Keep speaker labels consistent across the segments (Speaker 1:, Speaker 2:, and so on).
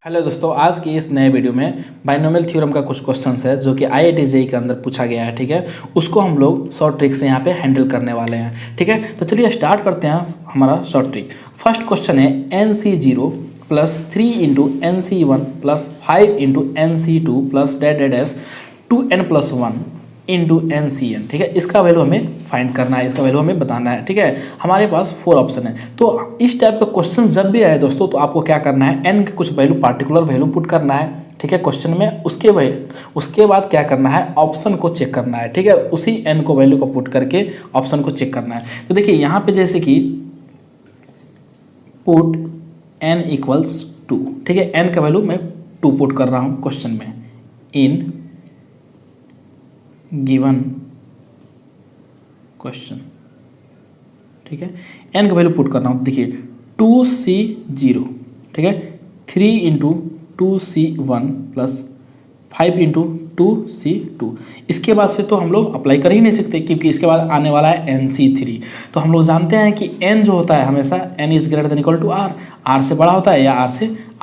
Speaker 1: Hello दोस्तों, आज की इस नए वीडियो में बाइनोमियल थ्योरम का कुछ क्वेश्चंस है जो कि IIT JEE के अंदर पूछा गया है। ठीक है, उसको हम लोग शॉर्ट ट्रिक से यहाँ पे हैंडल करने वाले हैं। ठीक है, तो चलिए स्टार्ट करते हैं हमारा शॉर्ट ट्रिक। फर्स्ट क्वेश्चन है NC0 plus 3 into NC1 plus 5 into NC2 plus dash 2n+1 into NCN। ठीक है, इसका वैल्यू हमें फाइंड करना है, इसका वैल्यू हमें बताना है। ठीक है, हमारे पास 4 ऑप्शन है। तो इस टाइप का क्वेश्चन जब भी आए दोस्तों, तो आपको क्या करना है, n के कुछ वैल्यू, पार्टिकुलर वैल्यू पुट करना है। ठीक है, क्वेश्चन में उसके बाद क्या करना है, ऑप्शन को चेक करना है। ठीक है, उसी n को वैल्यू को पुट करके ऑप्शन को चेक करना है। तो देखिए यहाँ पे जैसे कि पुट n इक्वल्स 2। ठीक है, n का वैल्यू मैं 2 पुट कर रहा हूँ क्वेश्चन में, इन गिवन क्वेश्चन। ठीक है, n का वैल्यू पुट कर रहा हूँ। देखिए 2C0, ठीक है, 3 into 2C1 plus 5 into 2C2। इसके बाद से तो हम लोग अप्लाई कर ही नहीं सकते, क्योंकि इसके बाद आने वाला है NC3। तो हम लोग जानते हैं कि n जो होता है हमेशा n is greater than equal to r, r से बड़ा होता है या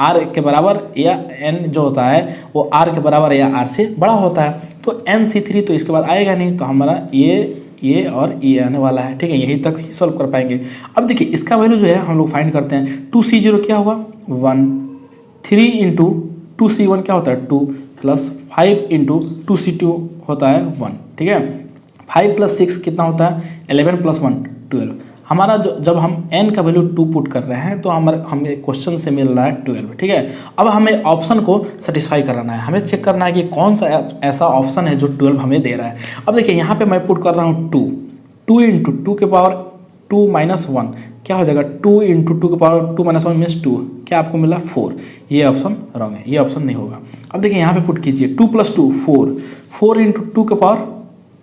Speaker 1: r के बराबर, या n जो होता है वो r के बराबर या r से बड़ा होता है। तो NC3 तो इसके बाद आएगा नहीं, तो हमारा ये और ये आने वाला है। ठीक है, यही तक ही सॉल्व कर पाएंगे। अब देखिए इसका वैल्यू जो है हम लोग फाइंड करते हैं। 2C0 क्या होगा 1, 3 इंटू 2C1 क्या होता है 2, प्लस 5 इंटू 2C2 होता है 1। ठीक है, 5 प्लस 6 कितना होता है 11 प्लस 1 12। हमारा जब हम n का वैल्यू 2 पुट कर रहे हैं तो हमें क्वेश्चन से मिल रहा है 12। ठीक है, अब हमें ऑप्शन को सेटिस्फाई कराना है, हमें चेक करना है कि कौन सा ऐसा ऑप्शन है जो 12 हमें दे रहा है। अब देखिए यहाँ पे मैं पुट कर रहा हूँ 2 इंटू 2 के पावर 2 माइनस 1 क्या हो जाएगा, 2 इंटू 2 के पावर 2 माइनस 1 मीन्स 2, क्या आपको मिला 4। ये ऑप्शन रॉन्ग है, ये ऑप्शन नहीं होगा। अब देखिए यहाँ पे पुट कीजिए 2 प्लस 2 4, 4 इंटू 2 के पावर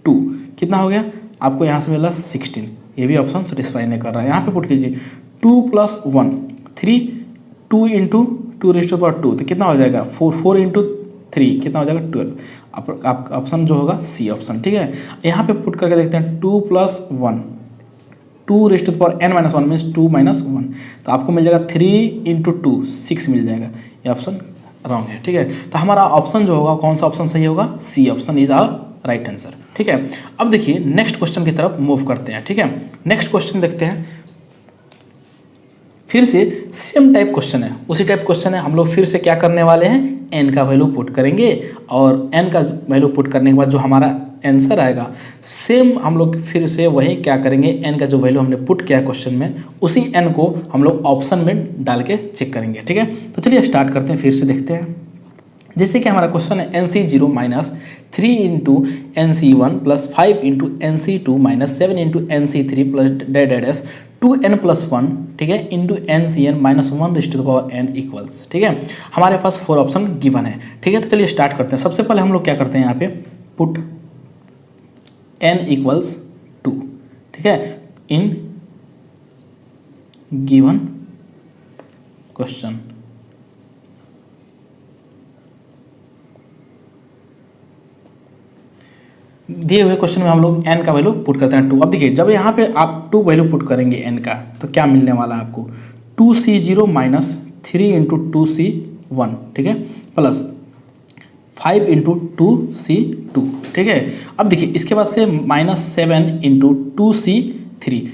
Speaker 1: 2 कितना हो गया, आपको यहाँ से मिला 16। ये भी ऑप्शन सेटिस्फाई नहीं कर रहा है। यहाँ पे पुट कीजिए 2 plus 1 3, 2 into 2 raise to power 2 तो कितना हो जाएगा 4 इंटू 3 कितना हो जाएगा 12। आप ऑप्शन जो होगा C ऑप्शन। ठीक है, यहाँ पे पुट करके देखते हैं 2 plus 1 2 raise to power n minus 1 means 2 minus 1, तो आपको मिल जाएगा 3 इंटू 2 6 मिल जाएगा। ये ऑप्शन रॉन्ग है। ठीक है, तो हमारा ऑप्शन जो होगा, कौन सा ऑप्शन सही होगा, C option is our right answer. ठीक है, अब देखिए नेक्स्ट क्वेश्चन की तरफ मूव करते हैं। ठीक है, नेक्स्ट क्वेश्चन देखते हैं। फिर से सेम टाइप क्वेश्चन है, उसी टाइप क्वेश्चन है। हम लोग फिर से क्या करने वाले हैं, n का वैल्यू पुट करेंगे, और n का वैल्यू पुट करने के बाद जो हमारा आंसर आएगा, सेम हम लोग फिर से वही क्या करेंगे, n का जो वैल्यू हमने पुट किया क्वेश्चन में, उसी n को हम लोग ऑप्शन में डाल के चेक करेंगे। ठीक है, तो चलिए स्टार्ट करते हैं, फिर से देखते हैं। जैसे कि हमारा क्वेश्चन है NC0 minus 3 into NC1 plus 5 into NC2 minus 7 into NC3 plus dash 2n+1, ठीक है, into NCN minus 1 raise to the power n equals. ठीक है, हमारे पास 4 ऑप्शन गिवन है। ठीक है, तो चलिए स्टार्ट करते हैं। सबसे पहले हम लोग क्या करते हैं, यहाँ पे पुट n इक्वल्स 2। ठीक है, इन गिवन क्वेश्चन। दिए हुए क्वेश्चन में हम लोग n का वैल्यू पुट करते हैं 2। अब देखिए जब यहाँ पे आप 2 वैल्यू पुट करेंगे n का, तो क्या मिलने वाला है आपको, 2C0 माइनस 3 इंटू 2C1, ठीक है, प्लस 5 इंटू 2C2। ठीक है, अब देखिए इसके बाद से minus 7 into 2C3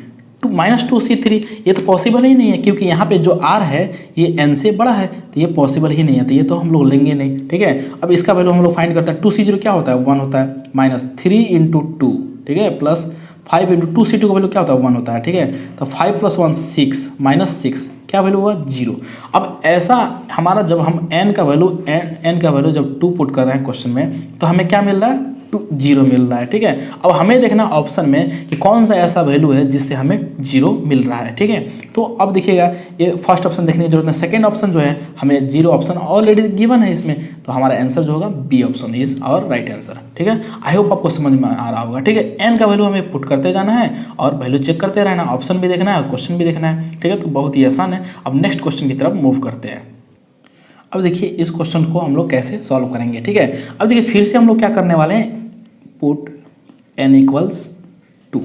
Speaker 1: minus 2C3, ये तो पॉसिबल ही नहीं है, क्योंकि यहाँ पे जो r है ये n से बड़ा है, तो ये पॉसिबल ही नहीं है, तो ये तो हम लोग लेंगे नहीं। ठीक है, अब इसका वैल्यू हम लोग फाइंड करते हैं। 2C0 क्या होता है 1 होता है, माइनस 3 इंटू 2, ठीक है, प्लस 5 इंटू 2C2 का वैल्यू क्या होता है 1 होता है। ठीक है, तो 5 प्लस 1 6 माइनस 6 क्या वैल्यू हुआ 0। अब ऐसा हमारा जब हम n का वैल्यू जब 2 पुट कर रहे हैं क्वेश्चन में, तो हमें क्या मिल रहा है 0 मिल रहा है। ठीक है, अब हमें देखना ऑप्शन में कि कौन सा ऐसा वैल्यू है जिससे हमें 0 मिल रहा है। ठीक है, तो अब देखिएगा ये फर्स्ट ऑप्शन देखने की जरूरत है। सेकंड ऑप्शन जो है हमें 0 ऑप्शन ऑलरेडी गिवन है इसमें, तो हमारा आंसर जो होगा B option is our right answer. ठीक है, आई होप आपको समझ में आ रहा होगा। ठीक है, n का वैल्यू हमें पुट करते जाना है और वैल्यू चेक करते रहना, ऑप्शन भी देखना है और क्वेश्चन भी देखना है। ठीक है, तो बहुत ही आसान है। अब नेक्स्ट क्वेश्चन की तरफ मूव करते हैं। अब देखिए इस क्वेश्चन को हम लोग कैसे सॉल्व करेंगे। ठीक है, अब देखिए फिर से हम लोग क्या करने वाले हैं, पुट n इक्वल्स 2।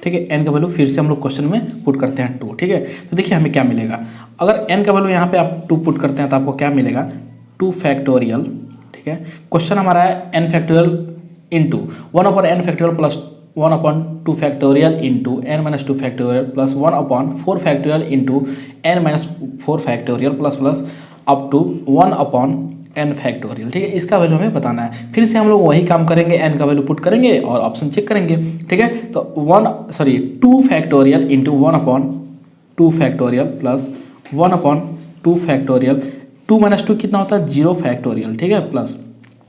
Speaker 1: ठीक है। n का वैल्यू फिर से हम लोग क्वेश्चन में पुट करते हैं 2, ठीक है। तो देखिए हमें क्या मिलेगा, अगर n का वैल्यू यहाँ पे आप 2 पुट करते हैं तो आपको क्या मिलेगा 2 फैक्टोरियल, ठीक है। क्वेश्चन हमारा है n factorial into 1/n factorial plus 1/2 factorial into n - 2 factorial plus 1/4 factorial into n - 4 factorial plus plus up to 1/n factorial, ठीक है। इसका वैल्यू हमें बताना है। फिर से हम लोग वही काम करेंगे, n का वैल्यू पुट करेंगे और ऑप्शन चेक करेंगे, ठीक है। तो 2 factorial into 1/2 factorial plus 1/2 factorial, 2 - 2 कितना होता है 0 फैक्टोरियल, ठीक है, प्लस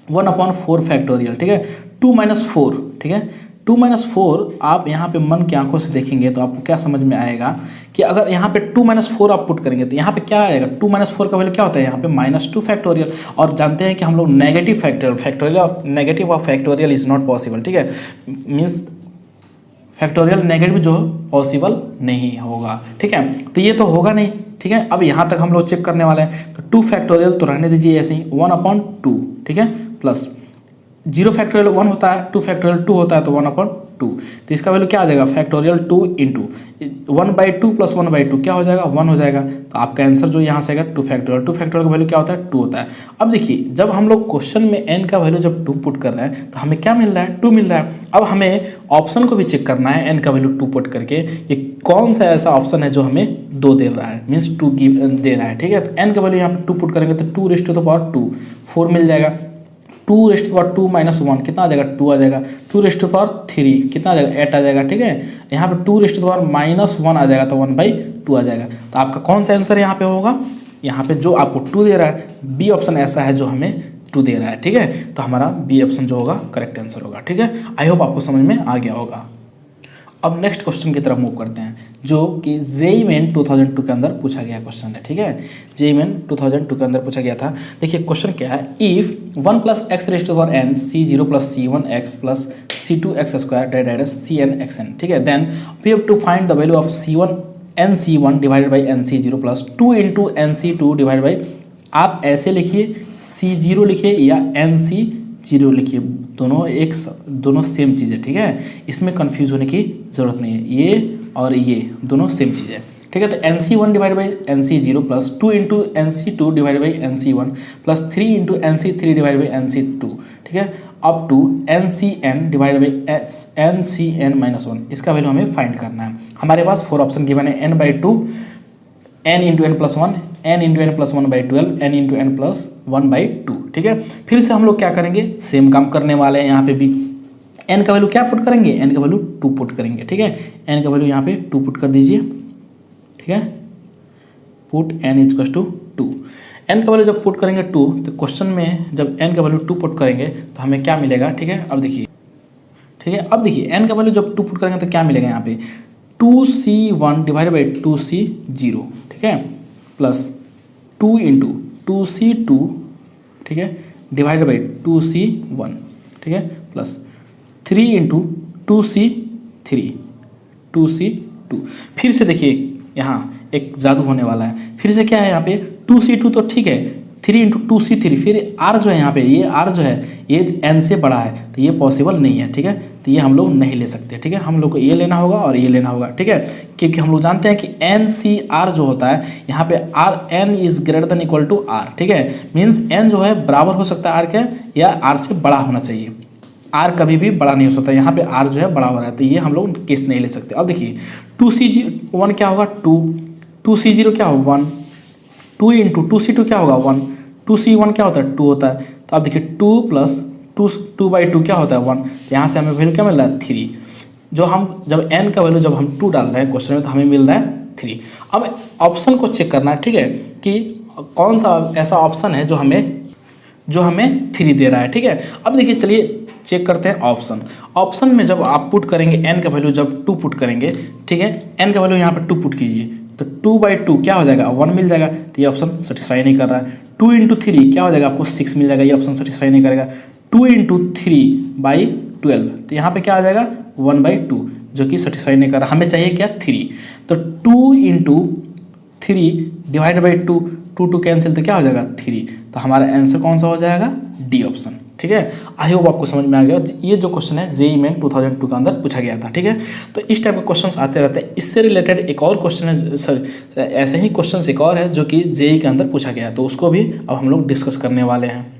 Speaker 1: 1/4 फैक्टोरियल, ठीक है। 2 - 4, ठीक है। 2 - 4 आप यहाँ पे मन की आंखों से देखेंगे तो आपको क्या समझ में आएगा कि अगर यहाँ पे 2 - 4 आप पुट करेंगे तो यहाँ पे क्या आएगा, 2 - 4 का वैल्यू क्या होता है यहाँ पे -2 फैक्टोरियल। और जानते हैं कि हम लोग negative factorial of factorial is not possible, ठीक है। मीन्स फैक्टोरियल नेगेटिव जो पॉसिबल नहीं होगा, ठीक है। तो ये तो होगा नहीं, ठीक है। अब यहाँ तक हम लोग चेक करने वाले हैं, तो 2 फैक्टोरियल तो रहने दीजिए ऐसे ही 1/2, ठीक है, प्लस 0 फैक्टोरियल 1 होता है, 2 फैक्टोरियल 2 होता है तो 1/2, तो इसका वैल्यू क्या आ जाएगा फैक्टोरियल 2 इंटू 1/2 प्लस 1/2 क्या हो जाएगा 1 हो जाएगा। तो आपका आंसर जो यहाँ से आएगा 2 फैक्टोरियल का वैल्यू क्या होता है 2 होता है। अब देखिए जब हम लोग क्वेश्चन में n का वैल्यू जब 2 पुट कर रहे हैं तो हमें क्या मिल रहा है 2 मिल रहा है। अब हमें ऑप्शन को भी चेक करना है n का वैल्यू 2 पुट करके, ये कौन सा ऐसा ऑप्शन है जो हमें 2 दे रहा है, मीन्स 2 दे रहा है, ठीक है। तो n का वैल्यू यहाँ पे 2 पुट करेंगे तो 2 4 मिल जाएगा, 2 - 1 कितना आ जाएगा 2 आ जाएगा, 2 कितना आ जाएगा 8 आ जाएगा, ठीक है। यहाँ पे 2 -1 आ जाएगा तो 1/2 आ जाएगा। तो आपका कौन सा आंसर यहाँ पे होगा, यहाँ पे जो आपको 2 दे रहा है बी ऑप्शन ऐसा है जो हमें 2 दे रहा है, ठीक है। तो हमारा बी ऑप्शन जो होगा करेक्ट आंसर होगा, ठीक है। आई होप आपको समझ में आ गया होगा। अब नेक्स्ट क्वेश्चन की तरफ मूव करते हैं जो कि जेईई मेन 2002 के अंदर पूछा गया क्वेश्चन है, ठीक है। जेईई मेन 2002 के अंदर पूछा गया था। देखिए क्वेश्चन क्या है, if 1 + x⁻n c0 + c1x + c2x² divided by cnxn, ठीक है। Then we have to find the value of c1 nc1 divided by nc0 plus 2 × nc2 divided by, आप ऐसे लिखिए c0 लिखिए या nc0 लिखिए, दोनों सेम चीज़ है, ठीक है। इसमें कंफ्यूज होने की ज़रूरत नहीं है, ये और ये दोनों सेम चीज़ है, ठीक है। तो nc1 divide by nc0 plus 2 × nc2 divide by nc1 plus 3 × nc3 divide by nc2, ठीक है, up to ncn divide by ncn-1, इसका वैल्यू हमें फाइंड करना है। हमारे पास 4 ऑप्शन गिवन है, n/2, n × n+1, n × n+1/12, n × n+1/2, ठीक है। फिर से हम लोग क्या करेंगे, सेम काम करने वाले हैं। यहाँ पे भी n का वैल्यू क्या पुट करेंगे, n का वैल्यू 2 पुट करेंगे, ठीक है। n का वैल्यू यहाँ पे 2 पुट कर दीजिए, ठीक है। पुट n = 2, n का वैल्यू जब पुट करेंगे 2 तो क्वेश्चन में जब n का वैल्यू 2 पुट करेंगे तो हमें क्या मिलेगा, ठीक है। अब देखिए, ठीक है, अब देखिए n का वैल्यू जब 2 पुट करेंगे तो क्या मिलेगा यहाँ पे 2c1 डिवाइड बाई 2c0, ठीक है, प्लस 2 × 2c2, ठीक है, डिवाइड बाई 2c1, ठीक है, प्लस 3 × 2c2। फिर से देखिए यहाँ एक जादू होने वाला है, फिर से क्या है यहाँ पे 2c2 तो ठीक है, 3 × 2c3, फिर r जो है यहाँ पे, ये r जो है ये n से बड़ा है तो ये पॉसिबल नहीं है, ठीक है। तो ये हम लोग नहीं ले सकते, ठीक है। हम लोग को ये लेना होगा और ये लेना होगा, ठीक है, क्योंकि हम लोग जानते हैं कि NCR जो होता है यहाँ पे n is greater than equal to r, ठीक है। मीन्स n जो है बराबर हो सकता है r के या r से बड़ा होना चाहिए, r कभी भी बड़ा नहीं हो सकता। यहाँ पे r जो है बड़ा हो रहा है तो ये हम लोग केस नहीं ले सकते। अब देखिए 2c1 क्या होगा 2, 2c0 क्या होगा 1, 2 × 2c2 क्या होगा 1, 2c1 क्या होता है 2 होता है। तो अब देखिए 2 + 2/2 क्या होता है 1, यहाँ से हमें वैल्यू क्या मिल रहा है 3। जो हम जब n का वैल्यू जब हम 2 डाल रहे हैं क्वेश्चन में तो हमें मिल रहा है 3। अब ऑप्शन को चेक करना है, ठीक है, कि कौन सा ऐसा ऑप्शन है जो हमें 3 दे रहा है, ठीक है। अब देखिए चलिए चेक करते हैं ऑप्शन में जब आप पुट करेंगे n का वैल्यू जब 2 पुट करेंगे, ठीक है, n का वैल्यू यहाँ पर 2 पुट कीजिए तो 2/2 क्या हो जाएगा 1 मिल जाएगा, तो ये ऑप्शन सेटिस्फाई नहीं कर रहा है। 2 × 3 क्या हो जाएगा आपको 6 मिल जाएगा, ये ऑप्शन सेटिस्फाई नहीं करेगा। 2 × 3/12 तो यहाँ पे क्या आ जाएगा 1/2 जो कि सेटिस्फाई नहीं कर रहा, हमें चाहिए क्या 3। तो 2 × 3 डिवाइड बाई 2, 2 कैंसिल तो क्या हो जाएगा 3। तो हमारा आंसर कौन सा हो जाएगा डी ऑप्शन। ठीक है। आई होप आपको समझ में आ गया। ये जो क्वेश्चन है जेईई मेन 2002 के अंदर पूछा गया था, ठीक है। तो इस टाइप के क्वेश्चंस आते रहते हैं। इससे रिलेटेड एक और क्वेश्चन है, सॉरी ऐसे ही क्वेश्चन एक और है जो कि जेईई के अंदर पूछा गया है, तो उसको भी अब हम लोग डिस्कस करने वाले हैं।